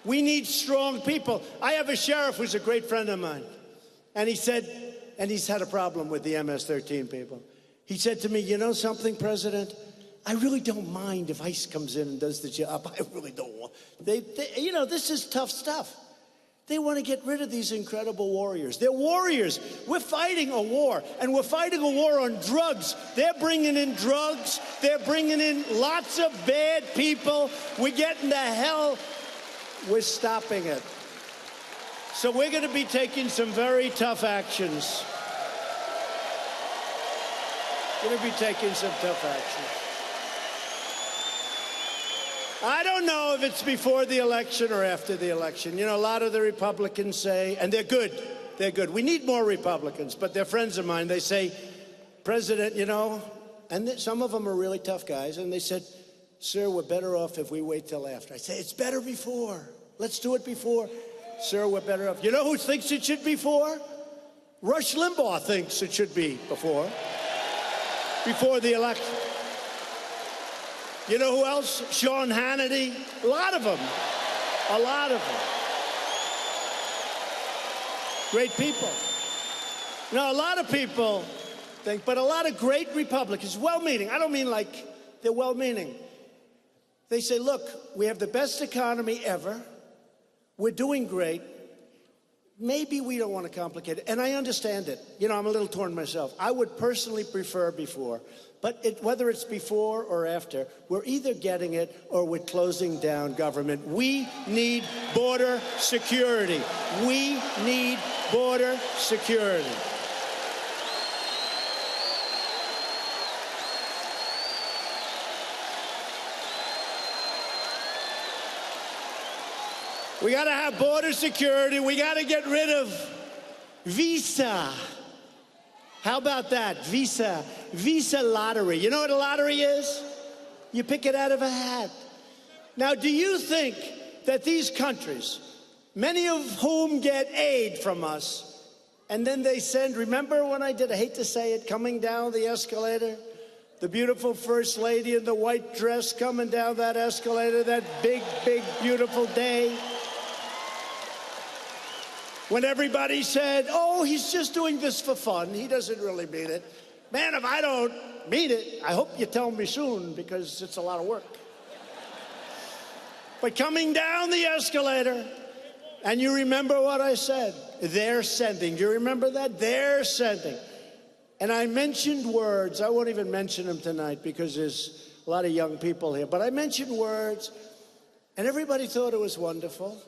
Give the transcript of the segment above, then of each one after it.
We need strong people. I have a sheriff who's a great friend of mine. And he said, and he's had a problem with the MS-13 people. He said to me, you know something, President? I really don't mind if ICE comes in and does the job. I really don't want. You know, this is tough stuff. They want to get rid of these incredible warriors. They're warriors. We're fighting a war, and we're fighting a war on drugs. They're bringing in drugs. They're bringing in lots of bad people. We're getting the hell. We're stopping it. So we're going to be taking some very tough actions. We're going to be taking some tough actions. I don't know if it's before the election or after the election. You know, a lot of the Republicans say, and they're good, we need more Republicans, but they're friends of mine. They say, President, you know, and some of them are really tough guys, and they said, sir, we're better off if we wait till after. I say, it's better before. Let's do it before. Sir, we're better off. You know who thinks it should be before? Rush Limbaugh thinks it should be before the election. You know who else? Sean Hannity. A lot of them. Great people. Now, a lot of people think, but a lot of great Republicans, well-meaning. I don't mean like they're well-meaning. They say, look, we have the best economy ever. We're doing great. Maybe we don't want to complicate it. And I understand it. You know, I'm a little torn myself. I would personally prefer before. But whether it's before or after, we're either getting it or we're closing down government. We need border security. We need border security. We got to have border security. We got to get rid of Visa. How about that? Visa lottery. You know what a lottery is? You pick it out of a hat. Now, do you think that these countries, many of whom get aid from us, and then they send, remember when I hate to say it, coming down the escalator? The beautiful First Lady in the white dress coming down that escalator, that big, big, beautiful day. When everybody said, oh, he's just doing this for fun. He doesn't really mean it. Man, if I don't mean it, I hope you tell me soon because it's a lot of work. But coming down the escalator, and you remember what I said, they're sending. Do you remember that? They're sending. And I mentioned words. I won't even mention them tonight because there's a lot of young people here. But I mentioned words, and everybody thought it was wonderful.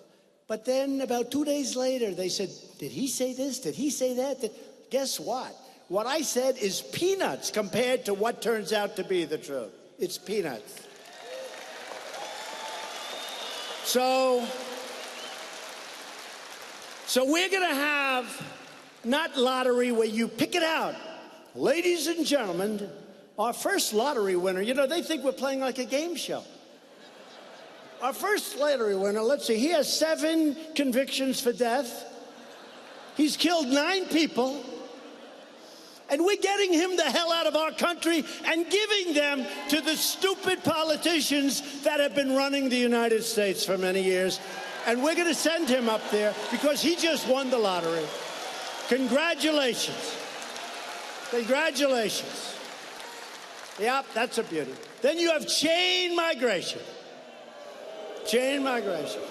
But then about 2 days later, they said, did he say this? Did he say that? Guess what? What I said is peanuts compared to what turns out to be the truth. It's peanuts. So we're going to have not lottery where you pick it out. Ladies and gentlemen, our first lottery winner, you know, they think we're playing like a game show. Our first lottery winner, let's see, he has 7 convictions for death. He's killed 9 people. And we're getting him the hell out of our country and giving them to the stupid politicians that have been running the United States for many years. And we're going to send him up there because he just won the lottery. Congratulations. Congratulations. Yep, that's a beauty. Then you have chain migration. Chain migration.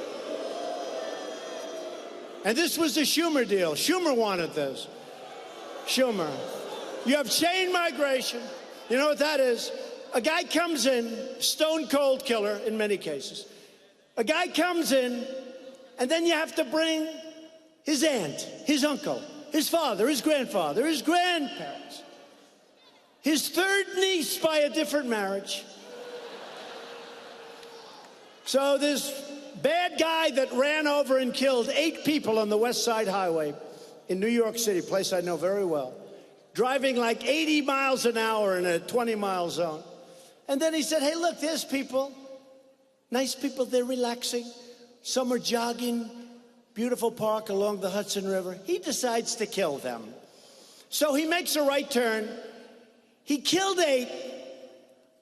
And this was the Schumer deal. Schumer wanted this. Schumer. You have chain migration. You know what that is? A guy comes in, stone cold killer in many cases. A guy comes in, and then you have to bring his aunt, his uncle, his father, his grandfather, his grandparents, his third niece by a different marriage. So this bad guy that ran over and killed 8 people on the West Side Highway in New York City, a place I know very well, driving like 80 miles an hour in a 20-mile zone. And then he said, hey, look, there's people, nice people, they're relaxing. Some are jogging, beautiful park along the Hudson River. He decides to kill them. So he makes a right turn. He killed 8,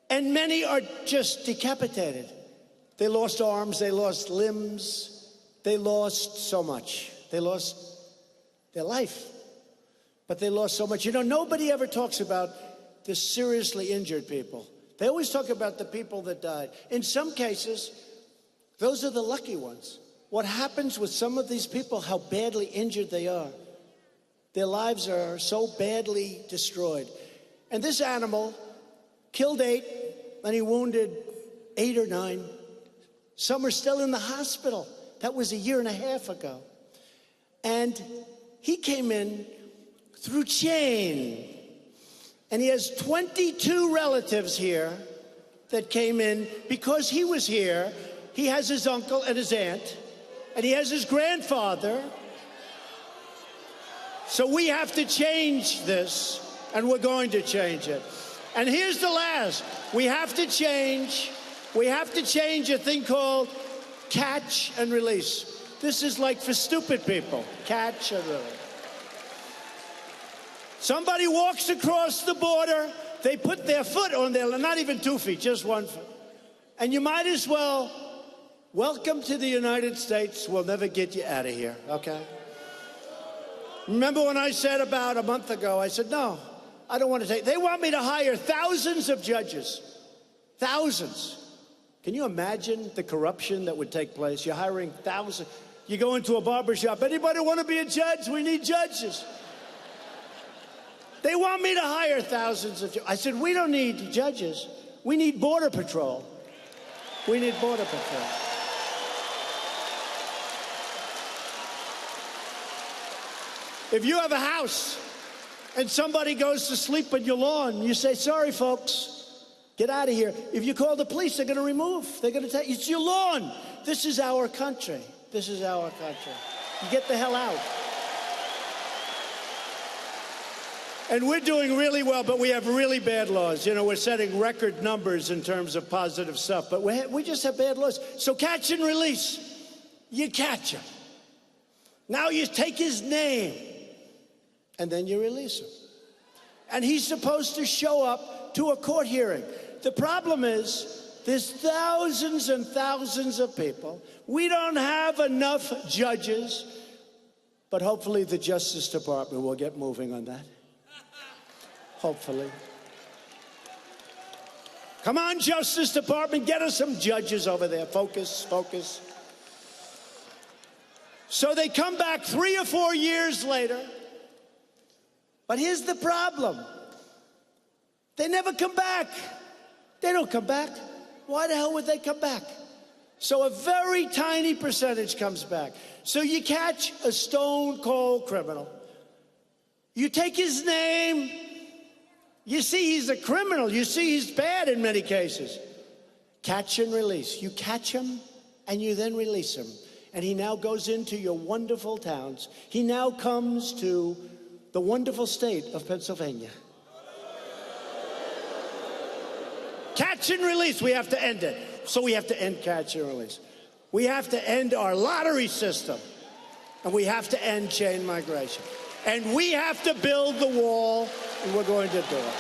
and many are just decapitated. They lost arms, they lost limbs. they lost so much. They lost their life, but they lost so much. You know, nobody ever talks about the seriously injured people. They always talk about the people that died. In some cases, those are the lucky ones. What happens with some of these people, how badly injured they are. Their lives are so badly destroyed. And this animal killed 8, and he wounded 8 or 9. Some are still in the hospital. That was a year and a half ago. And he came in through chain. And he has 22 relatives here that came in because he was here. He has his uncle and his aunt, and he has his grandfather. So we have to change this, and we're going to change it. And here's the last. We have to change a thing called catch and release. This is like for stupid people. Catch and release. Somebody walks across the border, they put their foot on there, not even 2 feet, just 1 foot. And you might as well, welcome to the United States, we'll never get you out of here, okay? Remember when I said about a month ago, I said, no, I don't want to take, they want me to hire thousands of judges, thousands. Can you imagine the corruption that would take place? You're hiring thousands. You go into a barber shop, anybody want to be a judge? We need judges. They want me to hire thousands of judges. I said, we don't need judges. We need Border Patrol. We need Border Patrol. If you have a house and somebody goes to sleep on your lawn, you say, sorry, folks, get out of here. If you call the police, they're going to remove. They're going to tell you, it's your lawn. This is our country. This is our country. You get the hell out. And we're doing really well, but we have really bad laws. You know, we're setting record numbers in terms of positive stuff, but we just have bad laws. So catch and release. You catch him. Now you take his name, and then you release him. And he's supposed to show up to a court hearing. The problem is, there's thousands and thousands of people. We don't have enough judges, but hopefully the Justice Department will get moving on that. Hopefully. Come on, Justice Department, get us some judges over there. Focus, focus. So they come back 3 or 4 years later. But here's the problem. They never come back. They don't come back. Why the hell would they come back? So a very tiny percentage comes back. So you catch a stone-cold criminal. You take his name. You see he's a criminal. You see he's bad in many cases. Catch and release. You catch him and you then release him. And he now goes into your wonderful towns. He now comes to the wonderful state of Pennsylvania. Catch and release. We have to end it. So we have to end catch and release. We have to end our lottery system. And we have to end chain migration. And we have to build the wall, and we're going to do it.